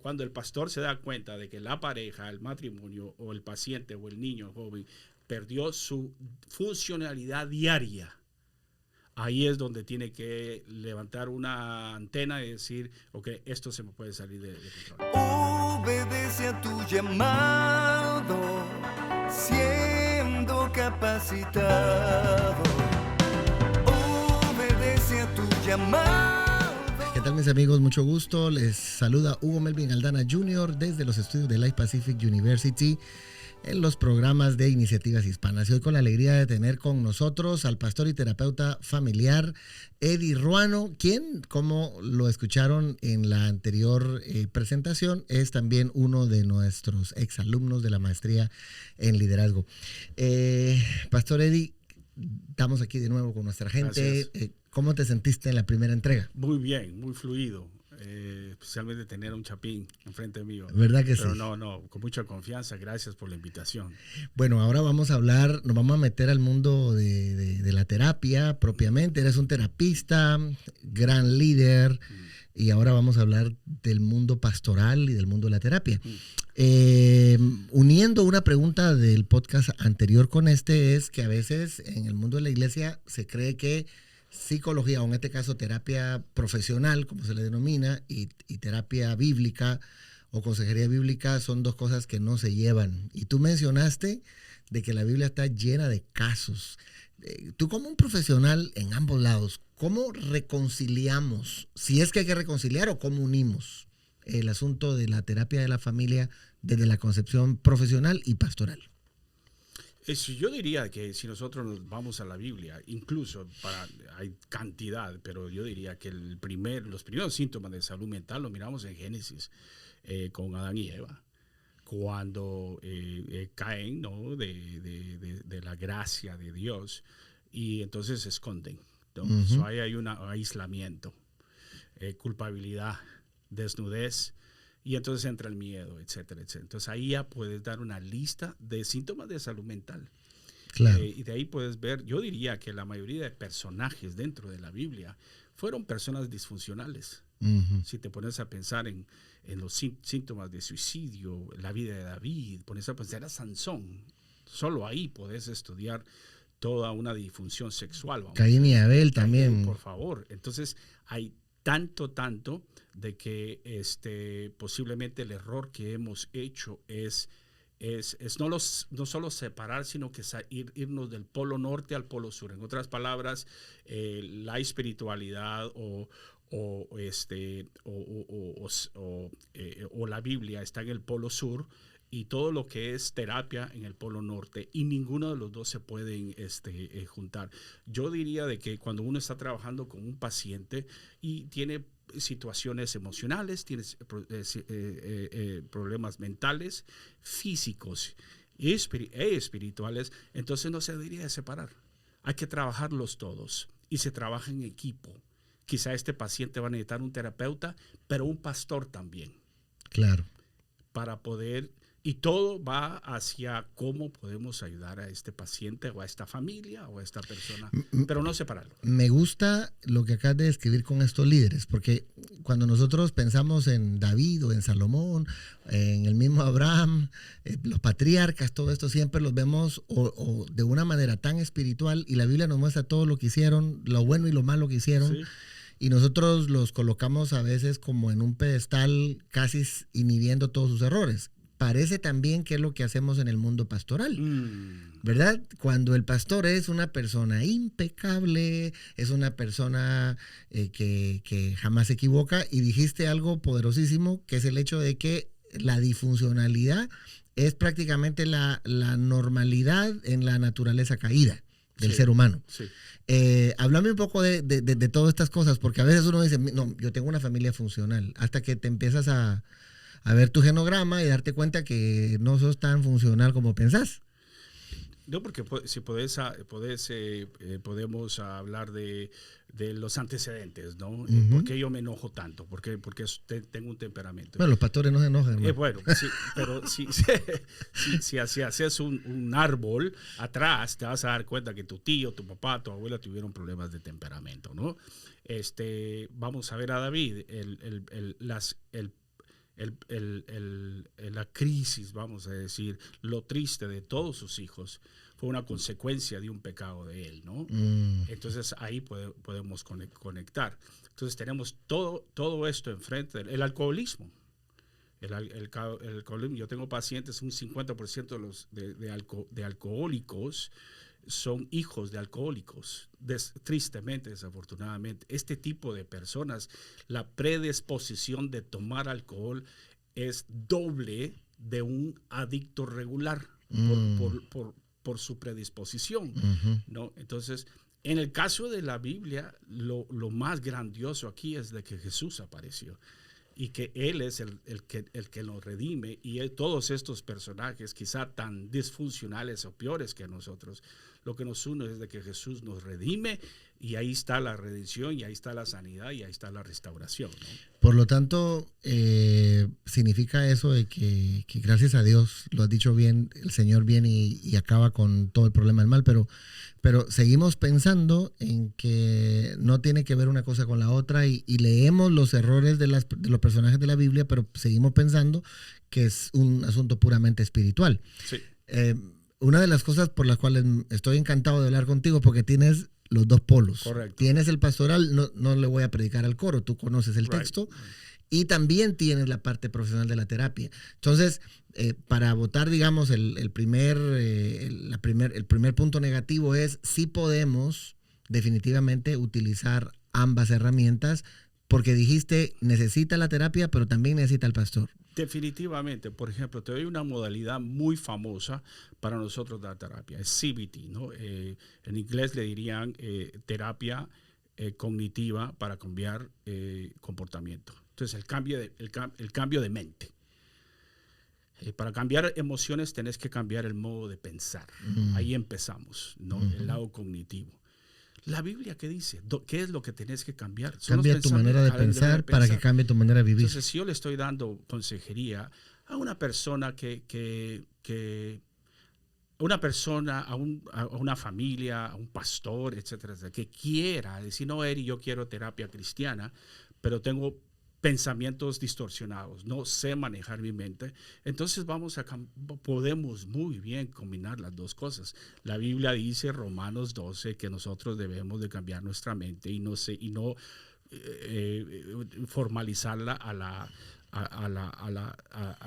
Cuando el pastor se da cuenta de que la pareja, el matrimonio o el paciente o el niño, el joven, perdió su funcionalidad diaria, ahí es donde tiene que levantar una antena y decir, ok, esto se me puede salir de control. Obedece a tu llamado, siendo capacitado. Obedece a tu llamado. ¿Qué tal, mis amigos? Mucho gusto. Les saluda Hugo Melvin Aldana Jr. desde los estudios de Life Pacific University en los programas de Iniciativas Hispanas. Y hoy con la alegría de tener con nosotros al pastor y terapeuta familiar Eddie Ruano, quien, como lo escucharon en la anterior presentación, es también uno de nuestros exalumnos de la maestría en liderazgo. Pastor Eddie, estamos aquí de nuevo con nuestra gente. ¿Cómo te sentiste en la primera entrega? Muy bien, muy fluido. Especialmente tener un chapín enfrente mío. ¿Verdad que Pero sí? No, con mucha confianza. Gracias por la invitación. Bueno, ahora vamos a hablar, nos vamos a meter al mundo de la terapia propiamente. Eres un terapista, gran líder, y ahora vamos a hablar del mundo pastoral y del mundo de la terapia. Uniendo una pregunta del podcast anterior con este, es que a veces en el mundo de la iglesia se cree que psicología, o en este caso terapia profesional, como se le denomina, y terapia bíblica o consejería bíblica son dos cosas que no se llevan. Y tú mencionaste de que la Biblia está llena de casos. Tú, como un profesional en ambos lados, ¿cómo reconciliamos, si es que hay que reconciliar, o cómo unimos el asunto de la terapia de la familia desde la concepción profesional y pastoral? Yo diría que si nosotros nos vamos a la Biblia, incluso hay cantidad, pero yo diría que los primeros síntomas de salud mental los miramos en Génesis con Adán y Eva, cuando caen, ¿no?, de la gracia de Dios, y entonces se esconden, ¿no? So hay un aislamiento, culpabilidad, desnudez. Y entonces entra el miedo, etcétera, etcétera. Entonces ahí ya puedes dar una lista de síntomas de salud mental. Claro. Y de ahí puedes ver, yo diría que la mayoría de personajes dentro de la Biblia fueron personas disfuncionales. Si te pones a pensar en los síntomas de suicidio, la vida de David, pones a pensar a Sansón, solo ahí puedes estudiar toda una disfunción sexual. Caín y Abel también. Por favor. Entonces hay tanto de que posiblemente el error que hemos hecho es no solo separar, sino que irnos del polo norte al polo sur. En otras palabras, la espiritualidad o la Biblia está en el polo sur, y todo lo que es terapia en el polo norte, y ninguno de los dos se pueden juntar. Yo diría de que cuando uno está trabajando con un paciente y tiene situaciones emocionales, tiene problemas mentales, físicos y espirituales, entonces no se debería separar. Hay que trabajarlos todos, y se trabaja en equipo. Quizá este paciente va a necesitar un terapeuta, pero un pastor también. Claro. Para poder... Y todo va hacia cómo podemos ayudar a este paciente o a esta familia o a esta persona, pero no separarlo. Me gusta lo que acabas de describir con estos líderes, porque cuando nosotros pensamos en David o en Salomón, en el mismo Abraham, los patriarcas, todo esto siempre los vemos o de una manera tan espiritual, y la Biblia nos muestra todo lo que hicieron, lo bueno y lo malo que hicieron. Sí. Y nosotros los colocamos a veces como en un pedestal, casi inhibiendo todos sus errores. Parece también que es lo que hacemos en el mundo pastoral, ¿verdad? Cuando el pastor es una persona impecable, es una persona que jamás se equivoca, y dijiste algo poderosísimo, que es el hecho de que la disfuncionalidad es prácticamente la normalidad en la naturaleza caída del ser humano. Sí. Háblame un poco de todas estas cosas, porque a veces uno dice, no, yo tengo una familia funcional, hasta que te empiezas a ver tu genograma y darte cuenta que no sos tan funcional como pensás. No, porque si podemos hablar de los antecedentes, ¿no? ¿Por qué yo me enojo tanto? Porque tengo un temperamento. Bueno, los pastores no se enojan, ¿no? Bueno, sí, pero si haces un árbol atrás, te vas a dar cuenta que tu tío, tu papá, tu abuela tuvieron problemas de temperamento, ¿no? Vamos a ver a David, la crisis, vamos a decir, lo triste de todos sus hijos fue una consecuencia de un pecado de él, ¿no? Entonces ahí podemos conectar. Entonces tenemos todo esto enfrente. El alcoholismo. El alcoholismo. Yo tengo pacientes, un 50% de alcohólicos son hijos de alcohólicos. Tristemente, desafortunadamente, este tipo de personas, la predisposición de tomar alcohol es doble de un adicto regular por su predisposición, ¿no? Entonces, en el caso de la Biblia, lo más grandioso aquí es de que Jesús apareció y que Él es el que nos redime, y todos estos personajes, quizá tan disfuncionales o peores que nosotros, lo que nos une es de que Jesús nos redime, y ahí está la redención, y ahí está la sanidad, y ahí está la restauración, ¿no? Por lo tanto, significa eso de que gracias a Dios, lo has dicho bien, el Señor viene y acaba con todo el problema del mal, pero seguimos pensando en que no tiene que ver una cosa con la otra, y leemos los errores de los personajes de la Biblia, pero seguimos pensando que es un asunto puramente espiritual. Sí. Una de las cosas por las cuales estoy encantado de hablar contigo, porque tienes los dos polos. Correcto. Tienes el pastoral, no le voy a predicar al coro, tú conoces el texto, y también tienes la parte profesional de la terapia. Entonces, para votar, digamos, el primer punto negativo es si podemos definitivamente utilizar ambas herramientas, porque dijiste necesita la terapia, pero también necesita el pastor. Definitivamente. Por ejemplo, te doy una modalidad muy famosa para nosotros de la terapia, es CBT, ¿no? En inglés le dirían terapia cognitiva para cambiar comportamiento. Entonces, el cambio de mente. Para cambiar emociones tenés que cambiar el modo de pensar. Ahí empezamos, ¿no? El lado cognitivo. La Biblia, ¿qué dice? ¿Qué es lo que tenés que cambiar? Cambia tu manera de pensar para que cambie tu manera de vivir. Entonces, si yo le estoy dando consejería a una persona a una familia, a un pastor, etcétera, que quiera decir, no, Eri, yo quiero terapia cristiana, pero tengo pensamientos distorsionados, no sé manejar mi mente, entonces podemos muy bien combinar las dos cosas. La Biblia dice, Romanos 12, que nosotros debemos de cambiar nuestra mente y no formalizarla a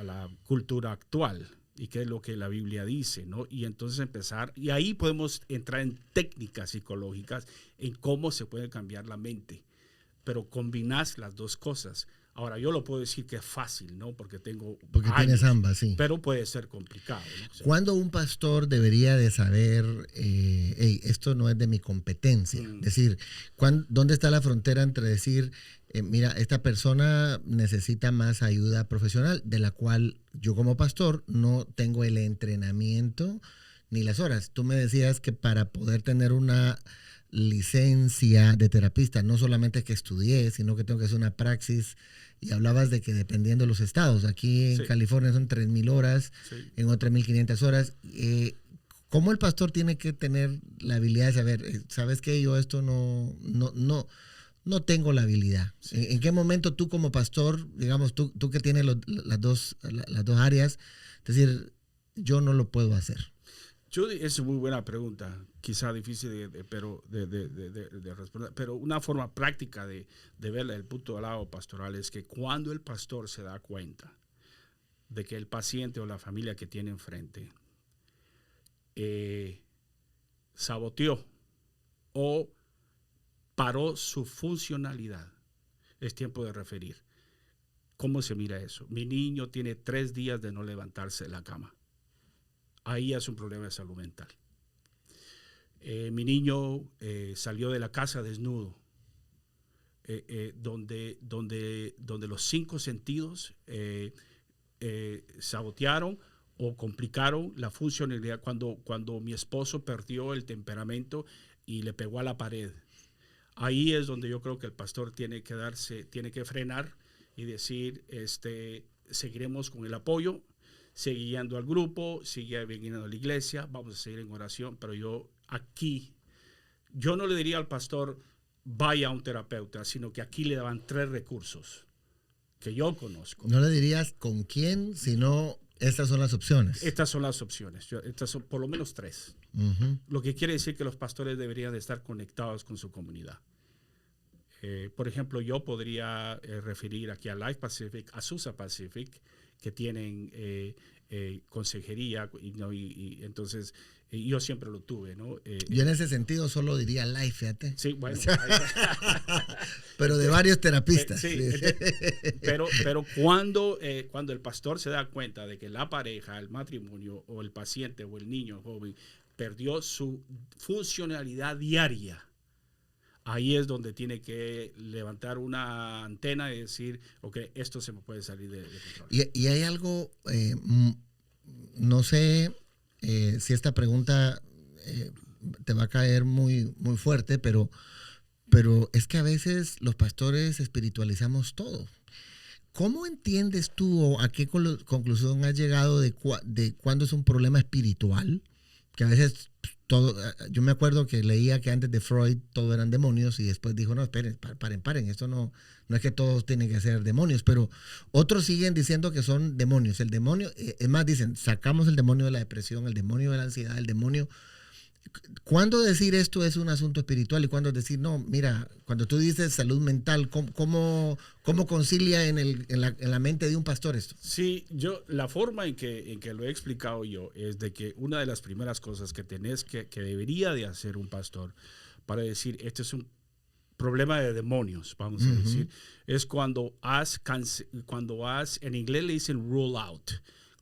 la cultura actual, y qué es lo que la Biblia dice, ¿no? Y entonces y ahí podemos entrar en técnicas psicológicas en cómo se puede cambiar la mente, pero combinás las dos cosas. Ahora, yo lo puedo decir que es fácil, ¿no? Porque años, tienes ambas, sí. Pero puede ser complicado, ¿no? O sea, ¿cuándo un pastor debería de saber, esto no es de mi competencia? Es decir, ¿dónde está la frontera entre decir, mira, esta persona necesita más ayuda profesional, de la cual yo como pastor no tengo el entrenamiento ni las horas? Tú me decías que para poder tener una licencia de terapista, no solamente que estudié, sino que tengo que hacer una praxis, y hablabas de que dependiendo de los estados, aquí en California son 3,000 horas, en otras 1,500 horas. ¿Cómo el pastor tiene que tener la habilidad de saber, sabes qué, yo esto no tengo la habilidad? ¿En qué momento tú como pastor, digamos, tú que tienes las dos áreas, es decir, yo no lo puedo hacer? Es una muy buena pregunta, quizá difícil de responder, pero una forma práctica de verla desde el punto de lado pastoral es que cuando el pastor se da cuenta de que el paciente o la familia que tiene enfrente saboteó o paró su funcionalidad, es tiempo de referir. ¿Cómo se mira eso? Mi niño tiene 3 días de no levantarse de la cama. Ahí es un problema de salud mental. Mi niño salió de la casa desnudo, donde los 5 sentidos sabotearon o complicaron la funcionalidad cuando mi esposo perdió el temperamento y le pegó a la pared. Ahí es donde yo creo que el pastor tiene que frenar y decir, seguiremos con el apoyo, sigue yendo al grupo, sigue viniendo a la iglesia, vamos a seguir en oración, pero yo no le diría al pastor, vaya a un terapeuta, sino que aquí le daban 3 recursos. que yo conozco. No le dirías con quién, sino estas son las opciones. Estas son las opciones. Estas son por lo menos 3. Lo que quiere decir que los pastores deberían de estar conectados con su comunidad. Por ejemplo, yo podría referir aquí a Life Pacific, a Susa Pacific, que tienen consejería, y entonces yo siempre lo tuve, ¿no? Yo en ese sentido solo diría Life, fíjate. Sí, bueno. Pero de varios terapistas. Sí, pero cuando el pastor se da cuenta de que la pareja, el matrimonio, o el paciente, o el niño joven, perdió su funcionalidad diaria, ahí es donde tiene que levantar una antena y decir, ok, esto se me puede salir de control. Y hay algo, no sé si esta pregunta te va a caer muy, muy fuerte, pero es que a veces los pastores espiritualizamos todo. ¿Cómo entiendes tú o a qué conclusión has llegado de cuándo es un problema espiritual? Que a veces todo, yo me acuerdo que leía que antes de Freud todo eran demonios y después dijo, no, esperen, paren, esto no es que todos tienen que ser demonios, pero otros siguen diciendo que son demonios. El demonio, es más, dicen, sacamos el demonio de la depresión, el demonio de la ansiedad, el demonio. ¿Cuándo decir esto es un asunto espiritual y cuándo decir, no, mira, cuando tú dices salud mental, ¿cómo concilia en la mente de un pastor esto? Sí, la forma en que lo he explicado yo es de que una de las primeras cosas que debería de hacer un pastor para decir, este es un problema de demonios, vamos a decir, es cuando en inglés le dicen rule out.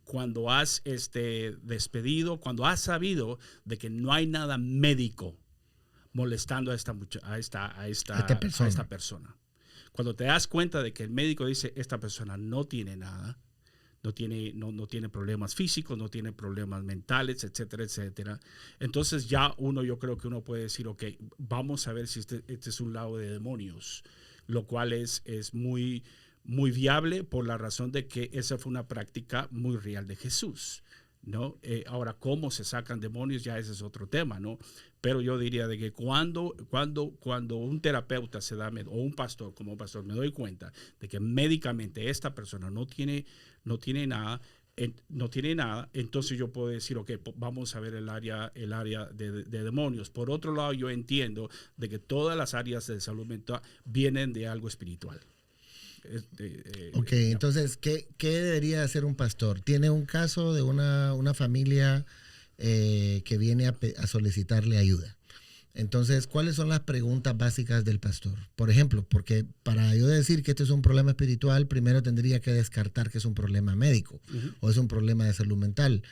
Cuando has despedido, cuando has sabido de que no hay nada médico molestando a esta persona. Cuando te das cuenta de que el médico dice, esta persona no tiene nada, no tiene problemas físicos, no tiene problemas mentales, etcétera, etcétera. Entonces ya yo creo que uno puede decir, ok, vamos a ver si este es un lado de demonios, lo cual es muy muy viable por la razón de que esa fue una práctica muy real de Jesús, ¿no? Ahora, cómo se sacan demonios, ya ese es otro tema, ¿no? Pero yo diría de que cuando un terapeuta o un pastor, como pastor, me doy cuenta de que médicamente esta persona no tiene nada, entonces yo puedo decir, ok, vamos a ver el área de demonios. Por otro lado, yo entiendo de que todas las áreas de salud mental vienen de algo espiritual. Ok, entonces, ¿qué debería hacer un pastor? Tiene un caso de una familia que viene a solicitarle ayuda. Entonces, ¿cuáles son las preguntas básicas del pastor? Por ejemplo, porque para yo decir que este es un problema espiritual, primero tendría que descartar que es un problema médico o es un problema de salud mental.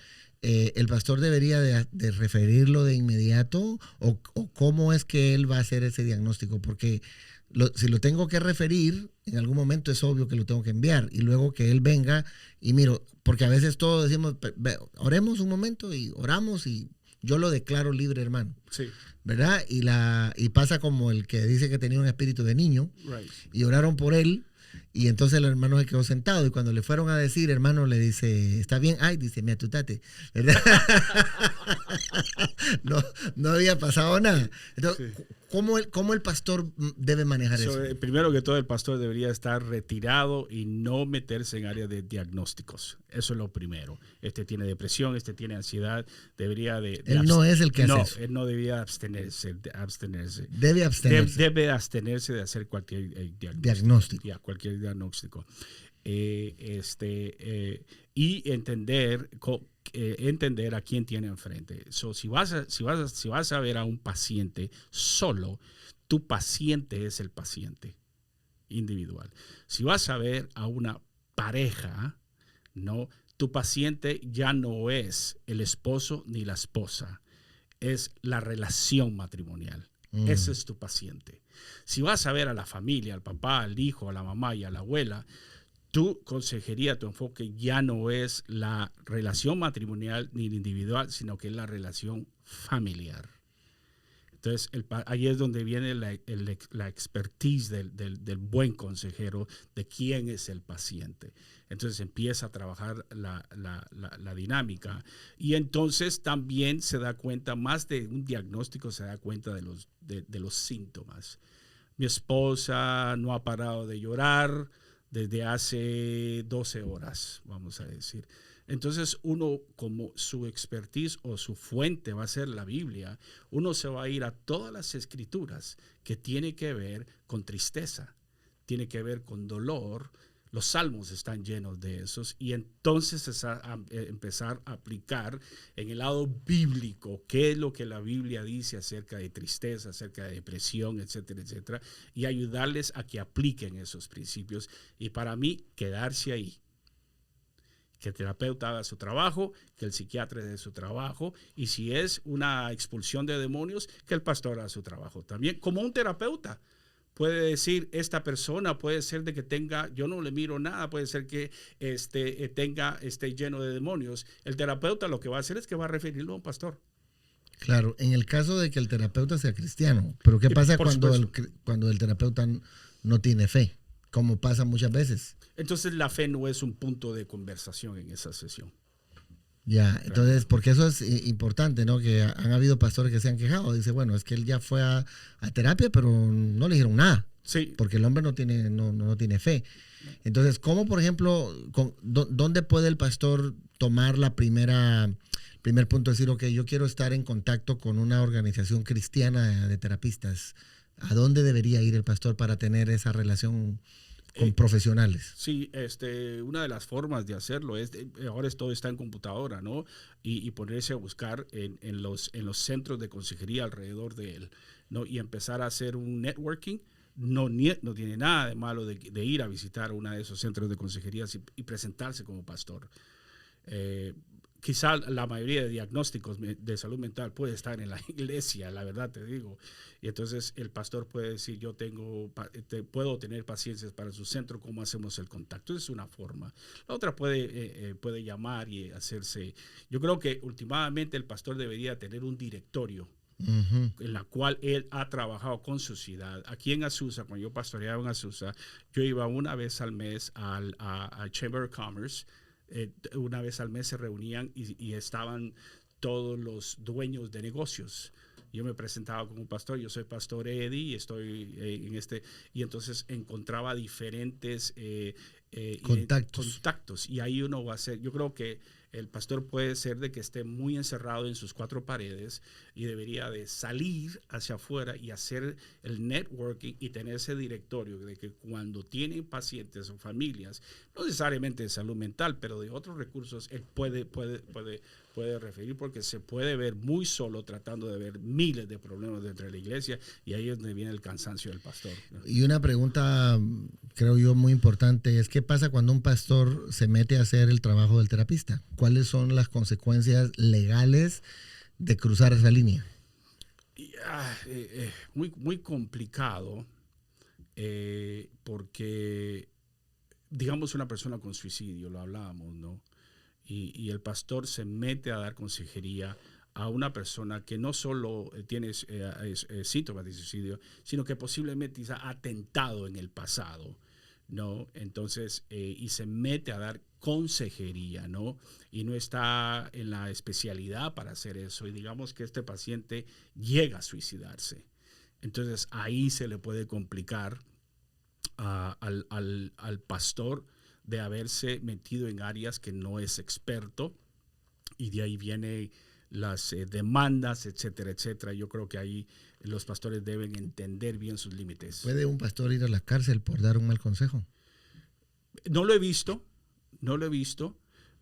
¿El pastor debería de referirlo de inmediato o cómo es que él va a hacer ese diagnóstico? Porque si lo tengo que referir, en algún momento es obvio que lo tengo que enviar y luego que él venga y miro, porque a veces todos decimos, oremos un momento y oramos y yo lo declaro libre, hermano. Sí. ¿Verdad? Y pasa como el que dice que tenía un espíritu de niño y oraron por él y entonces el hermano se quedó sentado y cuando le fueron a decir, hermano, le dice, ¿está bien? Ay, dice, me atutate. ¿Verdad? no había pasado nada. Entonces, sí. ¿Cómo el pastor debe manejar eso? Primero que todo, el pastor debería estar retirado y no meterse en áreas de diagnósticos. Eso es lo primero. Tiene depresión, tiene ansiedad. Debería de él no es el que hace eso. Él no debía abstenerse. Debe abstenerse. Debe abstenerse de hacer cualquier diagnóstico. Cualquier diagnóstico. Y entender a quién tiene enfrente. Si vas a ver a un paciente solo, tu paciente es el paciente individual. Si vas a ver a una pareja, no, tu paciente ya no es el esposo ni la esposa, es la relación matrimonial. Ese es tu paciente. Si vas a ver a la familia, al papá, al hijo, a la mamá y a la abuela, tu consejería, tu enfoque ya no es la relación matrimonial ni individual, sino que es la relación familiar. Entonces, ahí es donde viene la expertise del buen consejero, de quién es el paciente. Entonces empieza a trabajar la dinámica y entonces también se da cuenta, más de un diagnóstico, se da cuenta de los síntomas. Mi esposa no ha parado de llorar desde hace 12 horas, vamos a decir. Entonces uno, como su expertise o su fuente va a ser la Biblia, uno se va a ir a todas las escrituras que tiene que ver con tristeza, tiene que ver con dolor. Los salmos están llenos de esos, y entonces es empezar a aplicar en el lado bíblico qué es lo que la Biblia dice acerca de tristeza, acerca de depresión, etcétera, etcétera, y ayudarles a que apliquen esos principios. Y para mí, quedarse ahí. Que el terapeuta haga su trabajo, que el psiquiatra haga su trabajo, y si es una expulsión de demonios, que el pastor haga su trabajo también, como un terapeuta. Puede decir, esta persona puede ser de que tenga, yo no le miro nada, puede ser que esté lleno de demonios. El terapeuta lo que va a hacer es que va a referirlo a un pastor. Claro, en el caso de que el terapeuta sea cristiano, pero ¿qué pasa cuando el terapeuta no tiene fe? Como pasa muchas veces. Entonces la fe no es un punto de conversación en esa sesión. Ya, entonces, porque eso es importante, ¿no? Que han habido pastores que se han quejado. Dice, bueno, es que él ya fue a terapia, pero no le dijeron nada. Sí. Porque el hombre no tiene fe. Entonces, ¿cómo, por ejemplo, dónde puede el pastor tomar primer punto? Decir, ok, yo quiero estar en contacto con una organización cristiana de terapistas. ¿A dónde debería ir el pastor para tener esa relación con profesionales? Sí, una de las formas de hacerlo es, ahora todo está en computadora, ¿no? Y ponerse a buscar en los centros de consejería alrededor de él, ¿no? Y empezar a hacer un networking. No tiene nada de malo de ir a visitar uno de esos centros de consejería y presentarse como pastor. Quizá la mayoría de diagnósticos de salud mental puede estar en la iglesia, la verdad te digo. Y entonces el pastor puede decir, yo puedo tener paciencia para su centro, ¿cómo hacemos el contacto? Esa es una forma. La otra puede llamar y hacerse. Yo creo que últimamente el pastor debería tener un directorio en la cual él ha trabajado con su ciudad. Aquí en Azusa, cuando yo pastoreaba en Azusa, yo iba una vez al mes a Chamber of Commerce. Una vez al mes se reunían y estaban todos los dueños de negocios. Yo me presentaba como un pastor, yo soy pastor Eddie, estoy y entonces encontraba diferentes contactos, y ahí uno va a ser, yo creo que el pastor puede ser de que esté muy encerrado en sus cuatro paredes y debería de salir hacia afuera y hacer el networking y tener ese directorio de que cuando tienen pacientes o familias, no necesariamente de salud mental, pero de otros recursos, él puede referir, porque se puede ver muy solo tratando de ver miles de problemas dentro de la iglesia, y ahí es donde viene el cansancio del pastor, ¿no? Y una pregunta, creo yo, muy importante es, ¿qué pasa cuando un pastor se mete a hacer el trabajo del terapista? ¿Cuáles son las consecuencias legales de cruzar esa línea? Muy complicado, porque, digamos, una persona con suicidio, lo hablábamos, ¿no? Y el pastor se mete a dar consejería a una persona que no solo tiene síntomas de suicidio, sino que posiblemente ha atentado en el pasado, ¿no? Entonces, y se mete a dar consejería, ¿no? Y no está en la especialidad para hacer eso. Y digamos que este paciente llega a suicidarse. Entonces, ahí se le puede complicar al pastor de haberse metido en áreas que no es experto, y de ahí vienen las demandas, etcétera, etcétera. Yo creo que ahí los pastores deben entender bien sus límites. ¿Puede un pastor ir a la cárcel por dar un mal consejo? No lo he visto,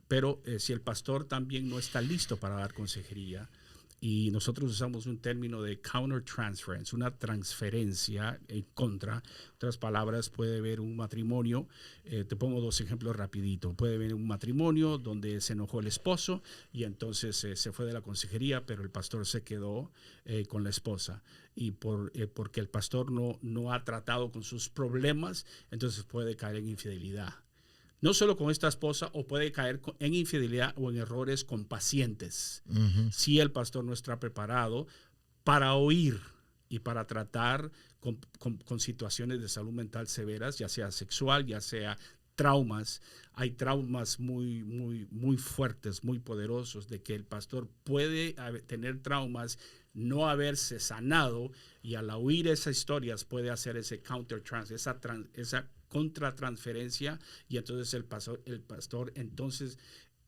pero si el pastor también no está listo para dar consejería, y nosotros usamos un término de countertransference, una transferencia en contra. Otras palabras, puede haber un matrimonio, te pongo dos ejemplos rapidito. Puede haber un matrimonio donde se enojó el esposo y entonces se fue de la consejería, pero el pastor se quedó con la esposa. Y porque el pastor no ha tratado con sus problemas, entonces puede caer en infidelidad. No solo con esta esposa, o puede caer en infidelidad o en errores con pacientes. Si el pastor no está preparado para oír y para tratar con situaciones de salud mental severas, ya sea sexual, ya sea traumas. Hay traumas muy, muy, muy fuertes, muy poderosos, de que el pastor puede tener traumas, no haberse sanado, y al oír esas historias puede hacer ese esa contratransferencia, y entonces el pastor entonces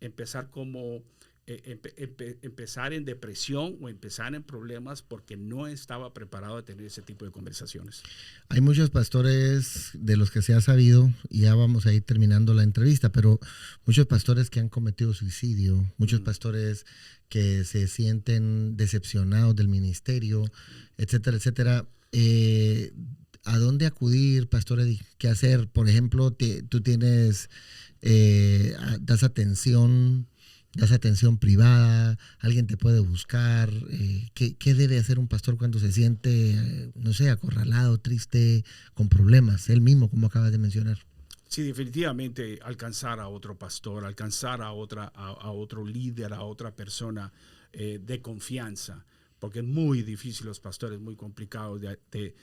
empezar como empezar en depresión o empezar en problemas porque no estaba preparado a tener ese tipo de conversaciones. Hay muchos pastores de los que se ha sabido, y ya vamos a ir terminando la entrevista, pero muchos pastores que han cometido suicidio, muchos pastores que se sienten decepcionados del ministerio, etcétera, etcétera. ¿A dónde acudir, Pastor Eddie? ¿Qué hacer? Por ejemplo, tú tienes, das atención privada, alguien te puede buscar. ¿Qué debe hacer un pastor cuando se siente, no sé, acorralado, triste, con problemas? Él mismo, como acabas de mencionar. Sí, definitivamente alcanzar a otro pastor, alcanzar a otro líder, a otra persona de confianza, porque es muy difícil, los pastores, muy complicados de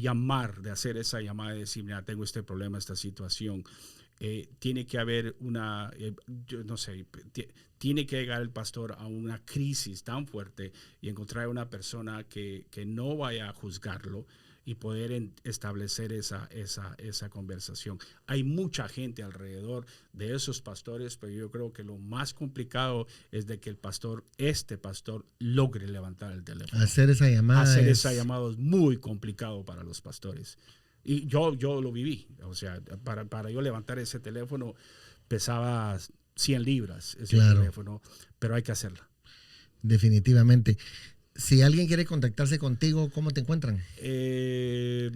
llamar, de hacer esa llamada y decir, mira, tengo este problema, esta situación. Tiene que haber yo no sé, tiene que llegar el pastor a una crisis tan fuerte y encontrar una persona que no vaya a juzgarlo y poder establecer esa conversación. Hay mucha gente alrededor de esos pastores, pero yo creo que lo más complicado es de que este pastor logre levantar el teléfono. Hacer esa llamada es muy complicado para los pastores. Y yo lo viví. O sea, para yo levantar ese teléfono pesaba 100 libras ese teléfono, pero hay que hacerla. Definitivamente. Si alguien quiere contactarse contigo, ¿cómo te encuentran? Les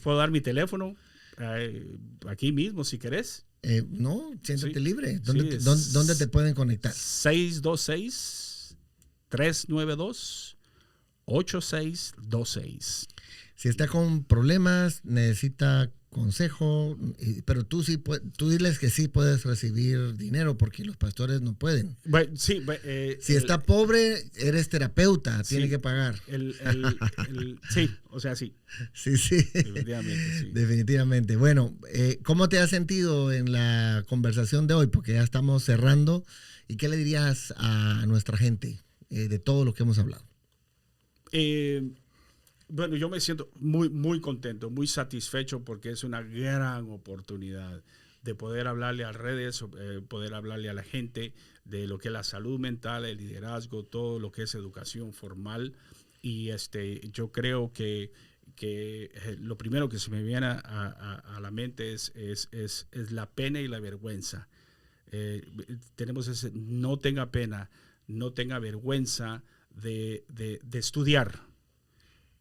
puedo dar mi teléfono aquí mismo, si querés. No, siéntate Sí. libre. Sí, ¿Dónde te pueden conectar? 626-392-8626. Si está con problemas, necesita consejo, pero tú diles que sí puedes recibir dinero porque los pastores no pueden. Bueno, sí, si está pobre, eres terapeuta, tiene que pagar. Sí, o sea, sí. Sí. Definitivamente, sí. Definitivamente. Bueno, ¿cómo te has sentido en la conversación de hoy? Porque ya estamos cerrando. ¿Y qué le dirías a nuestra gente de todo lo que hemos hablado? Bueno, yo me siento muy, muy contento, muy satisfecho porque es una gran oportunidad de poder hablarle a redes, poder hablarle a la gente de lo que es la salud mental, el liderazgo, todo lo que es educación formal. Y yo creo que lo primero que se me viene a la mente es la pena y la vergüenza. Tenemos ese, no tenga pena, no tenga vergüenza de estudiar,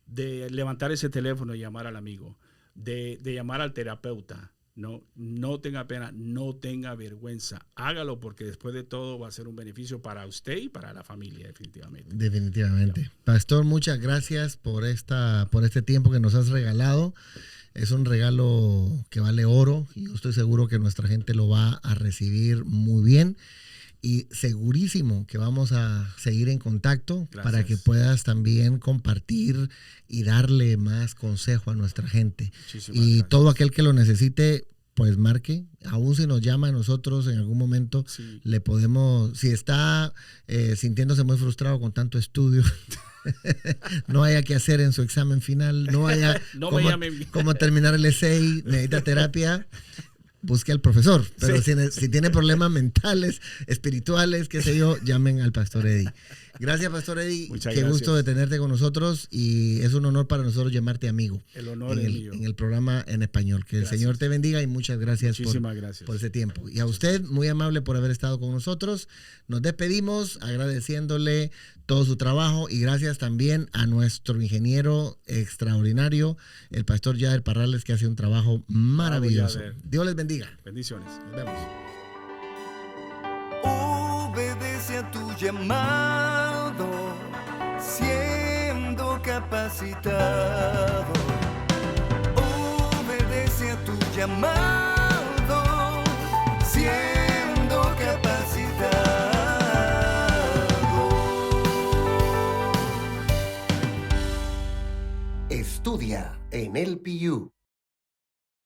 de levantar ese teléfono y llamar al amigo, de llamar al terapeuta. No tenga pena, no tenga vergüenza. Hágalo porque después de todo va a ser un beneficio para usted y para la familia, definitivamente. Definitivamente. Ya. Pastor, muchas gracias por este tiempo que nos has regalado. Es un regalo que vale oro y yo estoy seguro que nuestra gente lo va a recibir muy bien. Y segurísimo que vamos a seguir en contacto. Gracias. Para que puedas también compartir y darle más consejo a nuestra gente. Muchísimas gracias. Todo aquel que lo necesite, pues marque. Aún si nos llama a nosotros en algún momento, sí, le podemos, si está sintiéndose muy frustrado con tanto estudio, no haya que hacer en su examen final, no haya cómo terminar el essay, necesita terapia, busque al profesor, pero sí, si tiene problemas mentales, espirituales, qué sé yo, llamen al Pastor Eddie. Gracias, Pastor Eddie. Muchas gracias. Gusto de tenerte con nosotros y es un honor para nosotros llamarte amigo. El honor es mío. En el programa en español. Que gracias. El Señor te bendiga y muchas gracias, por ese tiempo. Y a usted, muy amable por haber estado con nosotros. Nos despedimos agradeciéndole todo su trabajo y gracias también a nuestro ingeniero extraordinario, el Pastor Yader Parrales, que hace un trabajo maravilloso. Dios les bendiga. Bendiciones. Nos vemos. Obedece a tu llamado, siendo capacitado. Obedece a tu llamado, siendo capacitado. Estudia en el PU.